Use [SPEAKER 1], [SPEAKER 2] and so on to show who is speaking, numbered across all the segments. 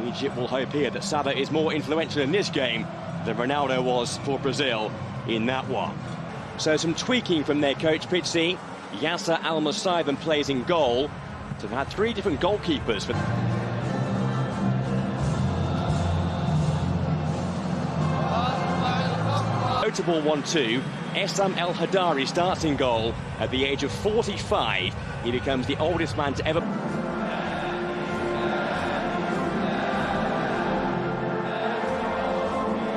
[SPEAKER 1] Egypt will hope here that Salah is more influential in this game than Ronaldo was for Brazil in that one. So some tweaking from their coach Pizzi. Yasser Al-Musaiban plays in goal. So they've had 3 different goalkeepers for notable one too. Essam El Hadari starts in goal at the age of 45. He becomes the oldest man to ever.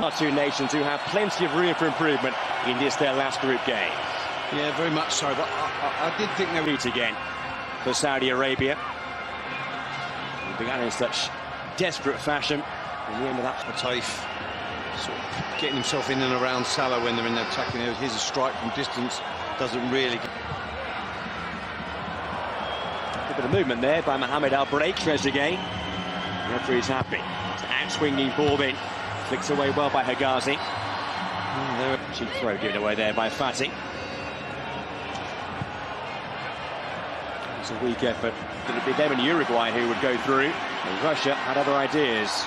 [SPEAKER 1] Our 2 nations who have plenty of room for improvement in this their last group game.
[SPEAKER 2] Yeah, very much so. But I did think they would
[SPEAKER 1] meet again for Saudi Arabia. He began in such desperate fashion. In the end of that,
[SPEAKER 2] Taif sort of getting himself in and around Salah when they're in the attacking area. Here's a strike from distance. Doesn't really.
[SPEAKER 1] A bit of movement there by Mohamed Al-Break. Trezeguet. The referee's happy. It's an out-swinging ball in. Flicks away well by Hegazi. Cheap throw given away there by Fatih. It's a weak effort. Did it be them in Uruguay who would go through? And Russia had other ideas.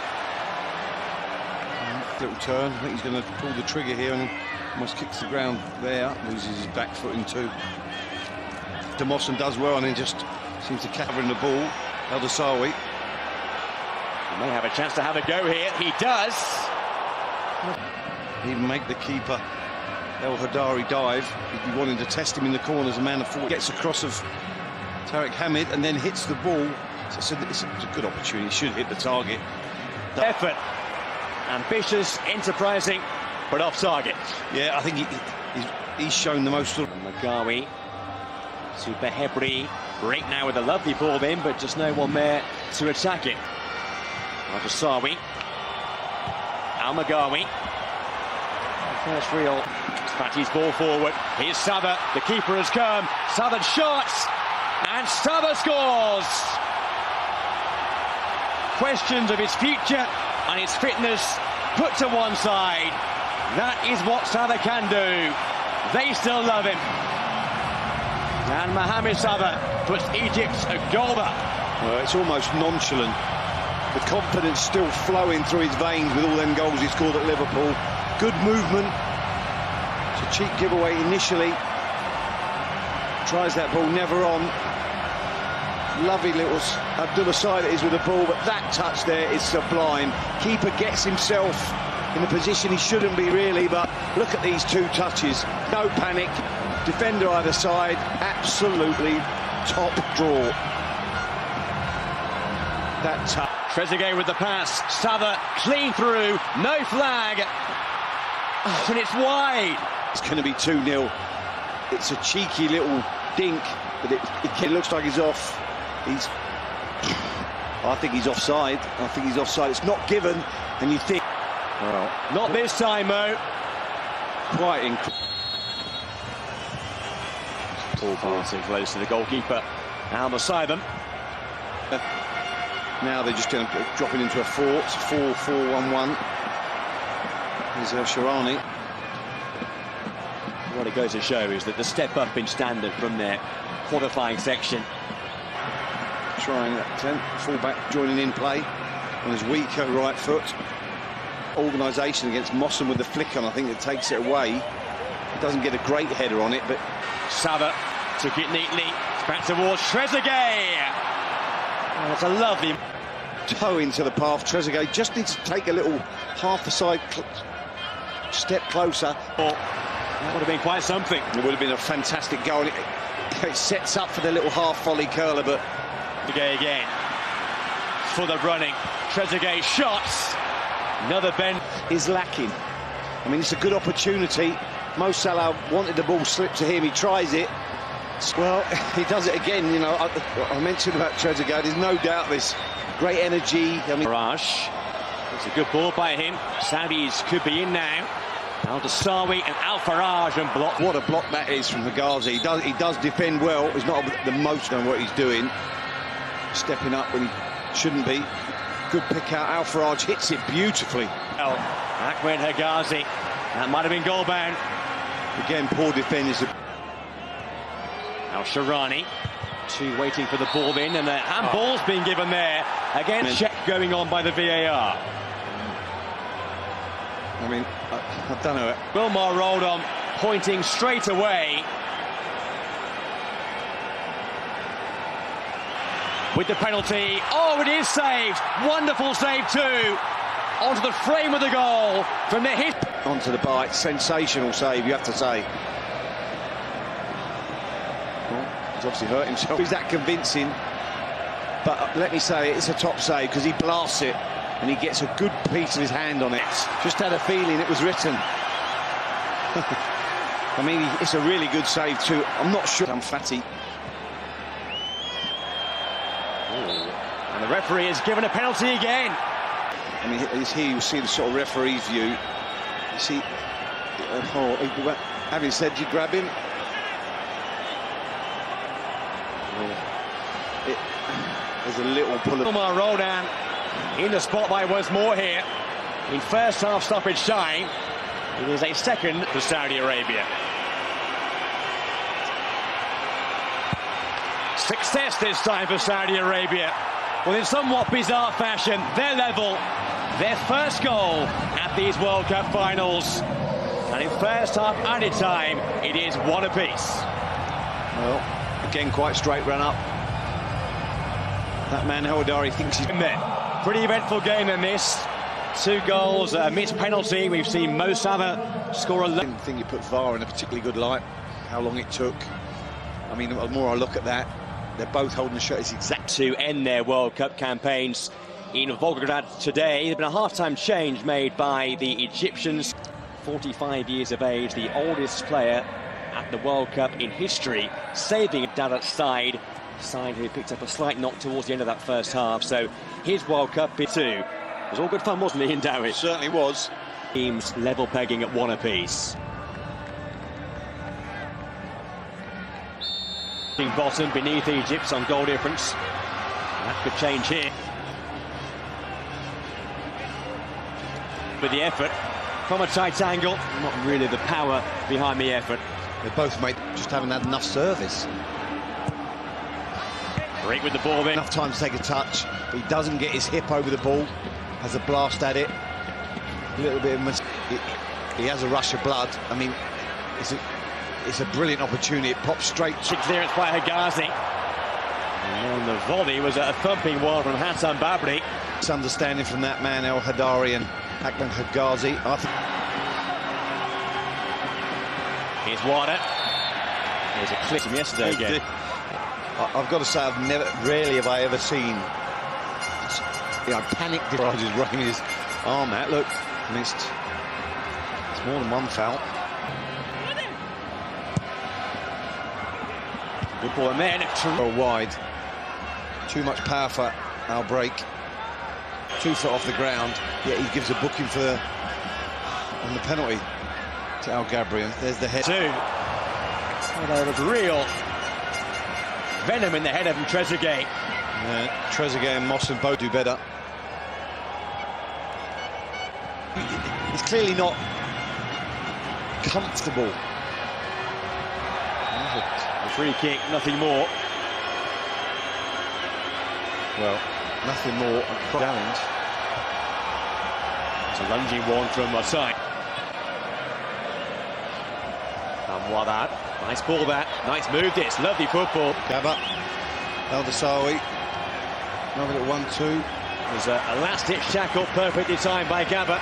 [SPEAKER 2] Little turn. I think he's going to pull the trigger here and almost kicks the ground there. Loses his back foot into. Demossen does well and then just seems to cover in the ball. El Dasawi.
[SPEAKER 1] He may have a chance to have a go here. He does.
[SPEAKER 2] Even make the keeper El Hadari dive. He'd be wanting to test him in the corners. A man of 4 gets across of Tariq Hamid and then hits the ball. So it's a good opportunity. He should hit the target.
[SPEAKER 1] Effort. Ambitious, enterprising, but off target.
[SPEAKER 2] Yeah, I think he's shown the most.
[SPEAKER 1] Magawi to Behebri. Break now with a lovely ball in, but just no one there to attack it. Al-Dasawi. Al-Magawi. First real. Fatih's ball forward. Here's Salah. The keeper has come. Salah shots. And Salah scores. Questions of his future and his fitness put to one side. That is what Salah can do. They still love him. And Mohamed Salah puts Egypt a goal up.
[SPEAKER 2] Well, it's almost nonchalant. The confidence still flowing through his veins with all them goals he scored at Liverpool. Good movement. It's a cheap giveaway initially. Tries that ball, never on. Lovely little Abdullah side it is with the ball, but that touch there is sublime. Keeper gets himself in a position he shouldn't be really, but look at these 2 touches. No panic. Defender either side. Absolutely top draw. That touch.
[SPEAKER 1] Trezeguet with the pass. Salah clean through. No flag. And it's wide.
[SPEAKER 2] It's going to be 2-0. It's a cheeky little dink, but it looks like he's off. I think he's offside. I think he's offside. It's not given, and you think,
[SPEAKER 1] well, not this time, Mo.
[SPEAKER 2] Quite incredible.
[SPEAKER 1] Ball passing close to the goalkeeper, Al-Musaiban.
[SPEAKER 2] Now they're just dropping into a 4. It's 4-4-1-1. Here's Sharani.
[SPEAKER 1] What it goes to show is that the step up in standard from their qualifying section.
[SPEAKER 2] Trying that full-back joining in play on his weaker right foot. Organisation against Mossen with the flick on. I think it takes it away. He doesn't get a great header on it, but
[SPEAKER 1] Salah took it neatly. It's back towards Trezeguet. Oh, that's a lovely
[SPEAKER 2] toe into the path. Trezeguet just needs to take a little half a side step closer.
[SPEAKER 1] That would have been quite something.
[SPEAKER 2] It would have been a fantastic goal. It sets up for the little half volley curler, but
[SPEAKER 1] again for the running. Trezeguet shots. Another bend
[SPEAKER 2] is lacking. I mean, it's a good opportunity. Mo Salah wanted the ball slipped to him. He tries it. Well, he does it again. You know, I mentioned about Trezeguet. There's no doubt this great energy. I mean,
[SPEAKER 1] Farage. It's a good ball by him. Saudis could be in now. Al-Dasawi and Al-Faraj and block.
[SPEAKER 2] What a block that is from Hegazi. He does defend well. He's not the most on what he's doing. Stepping up when he shouldn't be. Good pick out. Al-Faraj hits it beautifully.
[SPEAKER 1] Ahmed Hegazi. That might have been goal bound.
[SPEAKER 2] Again, poor defenders.
[SPEAKER 1] Al-Sharani. 2 waiting for the ball in, and the handball's been given there. Against check going on by the VAR.
[SPEAKER 2] I mean, I don't know.
[SPEAKER 1] Wilmar rolled on, pointing straight away. With the penalty. Oh, it is saved. Wonderful save too. Onto the frame of the goal from the hit.
[SPEAKER 2] Onto the bite. Sensational save, you have to say. Well, he's obviously hurt himself. He's that convincing. But let me say, it's a top save because he blasts it and he gets a good piece of his hand on it. Just had a feeling it was written. I mean, it's a really good save too. I'm not sure. I'm fatty.
[SPEAKER 1] And the referee has given a penalty again.
[SPEAKER 2] I mean, it's here you see the sort of referee's view. You see, having said, you grab him. There's a little pull of...
[SPEAKER 1] Wilmar roll down in the spotlight once more here. In first half stoppage time, it is a second for Saudi Arabia. Success this time for Saudi Arabia. Well, in somewhat bizarre fashion, their level, their first goal at these World Cup finals. And in first half added time, it is one apiece.
[SPEAKER 2] Well, again, quite straight run up. That man, Hawadari, thinks he's...
[SPEAKER 1] Pretty eventful game in this. 2 goals, a missed penalty. We've seen Mo Salah score a...
[SPEAKER 2] I didn't think you put VAR in a particularly good light. How long it took. I mean, the more I look at that, they're both holding the shot. It's exact
[SPEAKER 1] to end their World Cup campaigns in Volgograd today. There's been a half-time change made by the Egyptians. 45 years of age, the oldest player at the World Cup in history, saving Telat's side who picked up a slight knock towards the end of that first half. So his World Cup bit too. It was all good fun, wasn't it, in Dawit?
[SPEAKER 2] It certainly was.
[SPEAKER 1] Teams level pegging at one apiece. Bottom beneath Egypt on goal difference. That could change here. With the effort from a tight angle, not really the power behind the effort.
[SPEAKER 2] They both just haven't had enough service.
[SPEAKER 1] Break with the ball then.
[SPEAKER 2] Enough time to take a touch, but he doesn't get his hip over the ball. Has a blast at it. A little bit of he has a rush of blood. I mean, it's a brilliant opportunity. It pops straight to
[SPEAKER 1] clearance by Higazi. And the volley was a thumping one from Hassan Babri.
[SPEAKER 2] It's understanding from that man, El Hadari and Akman Higazi.
[SPEAKER 1] Here's Wada. Here's a clip from yesterday again.
[SPEAKER 2] I've got to say, rarely have I ever seen, panic just running his arm out. Look, missed. It's more than one foul.
[SPEAKER 1] Good ball, man.
[SPEAKER 2] Wide. Too much power for our break. 2 foot off the ground. Yet he gives a booking on the penalty to Al Gabriel. There's the head.
[SPEAKER 1] 2. Oh, there was real venom in the head of Trezeguet.
[SPEAKER 2] Yeah, Trezeguet and Moss and both do better. He's clearly not comfortable.
[SPEAKER 1] A free kick, nothing more.
[SPEAKER 2] Well, nothing more. Challenge.
[SPEAKER 1] It's a lunging one from my side. And what that? Nice ball that. Nice move this. Lovely football.
[SPEAKER 2] Gabba. El Dasawi. Another little 1-2.
[SPEAKER 1] There's a last-ditch tackle, perfectly timed by Gabba.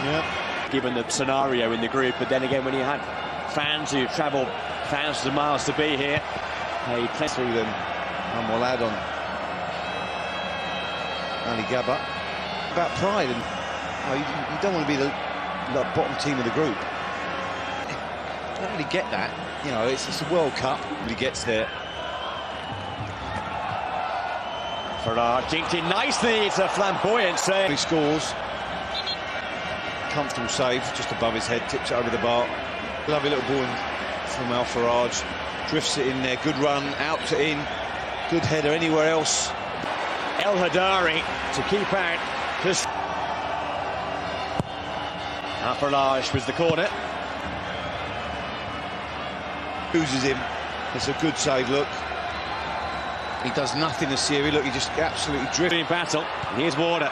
[SPEAKER 2] Yeah.
[SPEAKER 1] Given the scenario in the group, but then again, when you had fans who travelled thousands of miles to be here, he played
[SPEAKER 2] through them. And we'll add on Ali Gabba. About pride, and you don't want to be the bottom team of the group. I don't really get that. You know, it's a World Cup. He gets there.
[SPEAKER 1] Farrar jinked in nicely. It's a flamboyant save.
[SPEAKER 2] He scores. Comfortable save, just above his head, tips it over the bar. Lovely little ball from Al Faraj. Drifts it in there. Good run, out to in. Good header anywhere else.
[SPEAKER 1] El Hadari to keep out. Al Faraj was the corner.
[SPEAKER 2] Loses him. It's a good save, look. He does nothing to Siri. Look, he just absolutely drifts.
[SPEAKER 1] In battle. Here's Warder.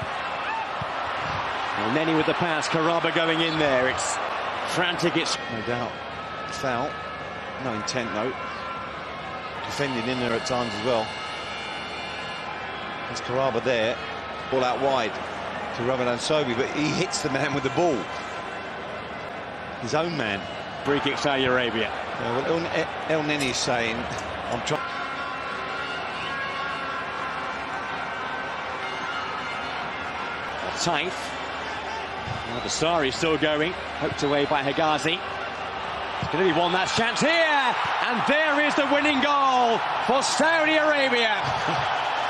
[SPEAKER 1] And Nenny with the pass. Karaba going in there. It's frantic. It's
[SPEAKER 2] No doubt. Foul. No intent, though. Defending in there at times as well. There's Karaba there. Ball out wide to Ramadan Sobi, but he hits the man with the ball. His own man.
[SPEAKER 1] free kick Saudi Arabia.
[SPEAKER 2] Yeah, well, El Neni is saying, I'm trying.
[SPEAKER 1] Taif. The Sari still going. Poked away by Hegazi. It's going to be one last chance here. And there is the winning goal for Saudi Arabia.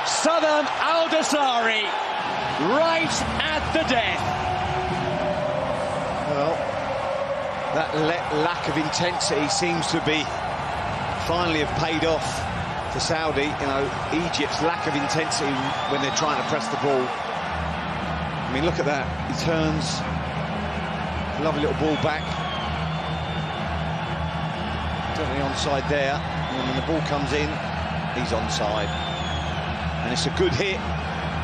[SPEAKER 1] Southern Al Dosari right at the death.
[SPEAKER 2] Well, that lack of intensity seems to be finally have paid off for Saudi. You know, Egypt's lack of intensity when they're trying to press the ball. I mean, look at that. He turns. Lovely little ball back. Definitely onside there. And when the ball comes in, he's onside. And it's a good hit.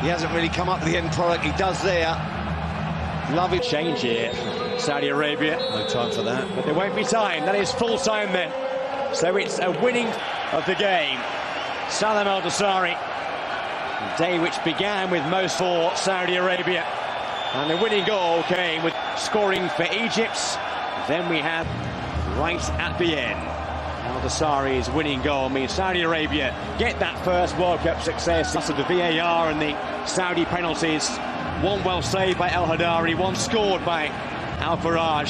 [SPEAKER 2] He hasn't really come up with the end product. He does there. Lovely
[SPEAKER 1] change here. Saudi Arabia.
[SPEAKER 2] No time for that.
[SPEAKER 1] But there won't be time. That is full time then. So it's a winning of the game. Salam Al Dosari. A day which began with most for Saudi Arabia. And the winning goal came with scoring for Egypt. Then we had right at the end. Al Dosari's winning goal means Saudi Arabia get that first World Cup success. After the VAR and the Saudi penalties. One well saved by El Hadari, one scored by Al Faraj.